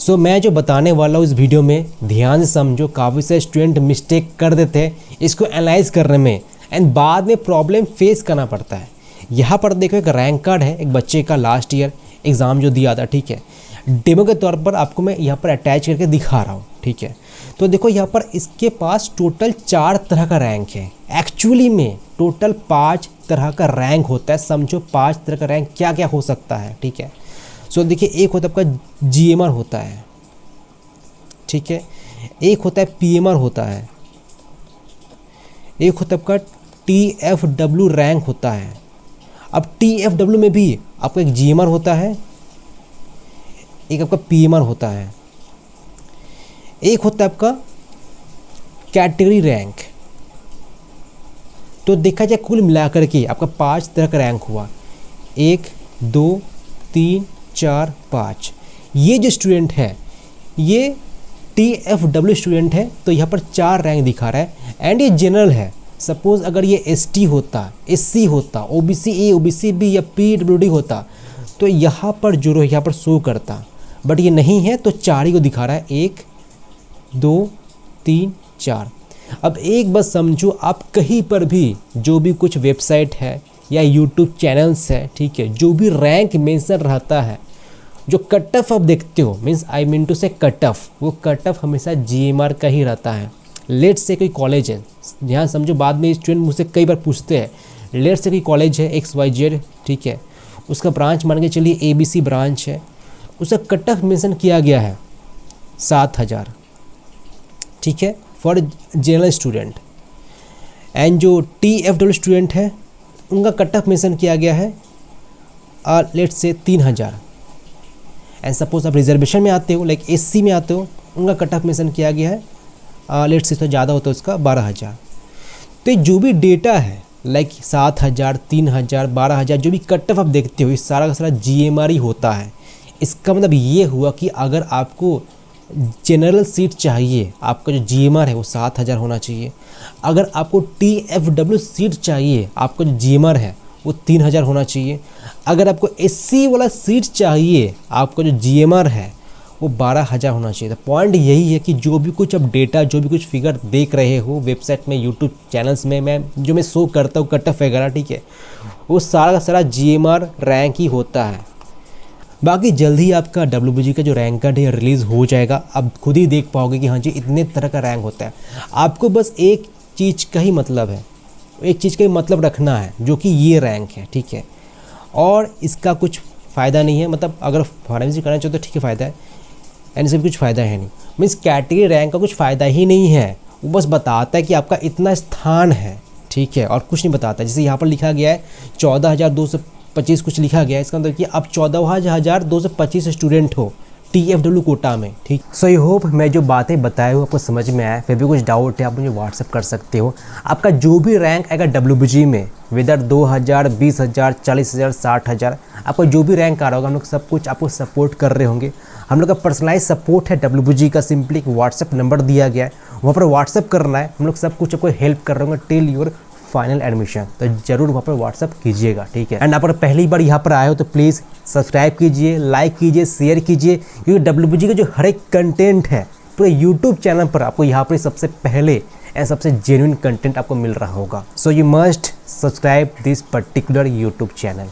सो मैं जो बताने वाला हूँ इस वीडियो में ध्यान से समझो। काफ़ी सारे स्टूडेंट मिस्टेक कर देते हैं इसको एनालाइज करने में एंड बाद में प्रॉब्लम फेस करना पड़ता है। यहाँ पर देखो एक रैंक कार्ड है एक बच्चे का लास्ट ईयर एग्ज़ाम जो दिया था, ठीक है। डेमो के तौर पर आपको मैं यहाँ पर अटैच करके दिखा रहा हूँ, ठीक है। तो देखो यहाँ पर इसके पास टोटल 4 तरह का रैंक है। एक्चुअली में टोटल 5 तरह का रैंक होता है। समझो 5 तरह का रैंक क्या क्या हो सकता है, ठीक है। सो देखिए एक होता है आपका जीएमआर होता है, ठीक है। एक होता है पीएमआर होता है, एक होता है आपका टीएफडब्ल्यू रैंक होता है। अब टीएफडब्ल्यू में भी आपका एक जीएमआर होता है, एक आपका पीएमआर होता है, एक होता है आपका कैटेगरी रैंक। तो देखा जाए कुल मिलाकर के आपका 5 तरह का रैंक हुआ, 1 2 3 4 5। ये जो स्टूडेंट है ये टीएफडब्ल्यू स्टूडेंट है, तो यहाँ पर 4 रैंक दिखा रहा है एंड ये जनरल है। सपोज़ अगर ये एसटी होता, एससी होता, ओबीसी ए, ओबीसी बी या पीडब्ल्यूडी होता तो यहाँ पर जो यहाँ पर शो करता, बट ये नहीं है तो 4 ही को दिखा रहा है, 1 2 3 4। अब एक बात समझो, आप कहीं पर भी जो भी कुछ वेबसाइट है या यूट्यूब चैनल्स है, ठीक है, जो भी रैंक मेंशन रहता है, जो कट ऑफ आप देखते हो, मीन्स आई मीन टू से कट ऑफ, वो कट ऑफ हमेशा जीएमआर का ही रहता है। लेट से कोई कॉलेज है, ध्यान समझो, बाद में स्टूडेंट मुझसे कई बार पूछते हैं, लेट से कोई कॉलेज है XYZ, ठीक है, उसका ब्रांच मान के चलिए ABC ब्रांच है, उसका कट ऑफ मेंशन किया गया है 7000, ठीक है, फॉर जनरल स्टूडेंट। एंड जो टीएफडब्ल्यू स्टूडेंट है उनका कट ऑफ मेंशन किया गया है लेट से 3000। एंड सपोज आप रिजर्वेशन में आते हो, लाइक SC में आते हो, उनका कट ऑफ मेंशन किया गया है लेट से तो ज़्यादा होता है उसका 12000। तो ये जो भी डेटा है लाइक 7000 3000 12000 जो भी कट ऑफ आप देखते हो, ये सारा का सारा जीएमआर ही होता है। इसका मतलब ये हुआ कि अगर आपको जनरल सीट चाहिए, आपका जो जीएमआर है वो 7000 होना चाहिए। अगर आपको टीएफडब्ल्यू सीट चाहिए, आपका जो जीएमआर है वो 3000 होना चाहिए। अगर आपको एससी वाला सीट चाहिए, आपका जो जीएमआर है वो 12000 होना चाहिए। तो पॉइंट यही है कि जो भी कुछ आप डेटा, जो भी कुछ फिगर देख रहे हो वेबसाइट में, यूट्यूब चैनल्स में, मैं शो करता हूँ कट ऑफ वगैरह, ठीक है, वो सारा का सारा जीएमआर रैंक ही होता है। बाकी जल्द ही आपका WBG का जो रैंक कार्ड है रिलीज़ हो जाएगा। आप खुद ही देख पाओगे कि हाँ जी इतने तरह का रैंक होता है। आपको बस एक चीज़ का ही मतलब है, एक चीज़ का ही मतलब रखना है, जो कि ये रैंक है, ठीक है। और इसका कुछ फ़ायदा नहीं है, मतलब अगर फार्मेसी करना चाहो तो ठीक है फ़ायदा है, एंड इससे भी कुछ फ़ायदा है नहीं। मीन्स कैटेगरी रैंक का कुछ फ़ायदा ही नहीं है। वो बस बताता है कि आपका इतना स्थान है, ठीक है, और कुछ नहीं बताता। जैसे यहाँ पर लिखा गया है 14225 कुछ लिखा गया है, इसका मतलब कि आप 14225 स्टूडेंट हो टीएफडब्ल्यू कोटा में, ठीक। सो आई होप मैं जो बातें बताए हूँ आपको समझ में आया। फिर भी कुछ डाउट है आप मुझे व्हाट्सअप कर सकते हो। आपका जो भी रैंक आएगा WBG में, वेदर 2000 20000 40000 60000, आपका जो भी रैंक आ रहा होगा, हम लोग सब कुछ आपको सपोर्ट कर रहे होंगे। हम लोग का पर्सनलाइज सपोर्ट है WBG का, सिंपली एक व्हाट्सअप नंबर दिया गया है, वहाँ पर व्हाट्सअप करना है। हम लोग सब कुछ आपको हेल्प कर रहे होंगे टिल योर फाइनल एडमिशन। तो जरूर वहाँ पर व्हाट्सअप कीजिएगा, ठीक है। एंड आप अगर पहली बार यहाँ पर आए हो तो प्लीज़ सब्सक्राइब कीजिए, लाइक कीजिए, शेयर कीजिए, क्योंकि WBG का जो हर एक कंटेंट है पूरे यूट्यूब चैनल पर आपको यहाँ पर सबसे पहले एंड सबसे जेन्युइन कंटेंट आपको मिल रहा होगा। So you must subscribe this particular YouTube channel.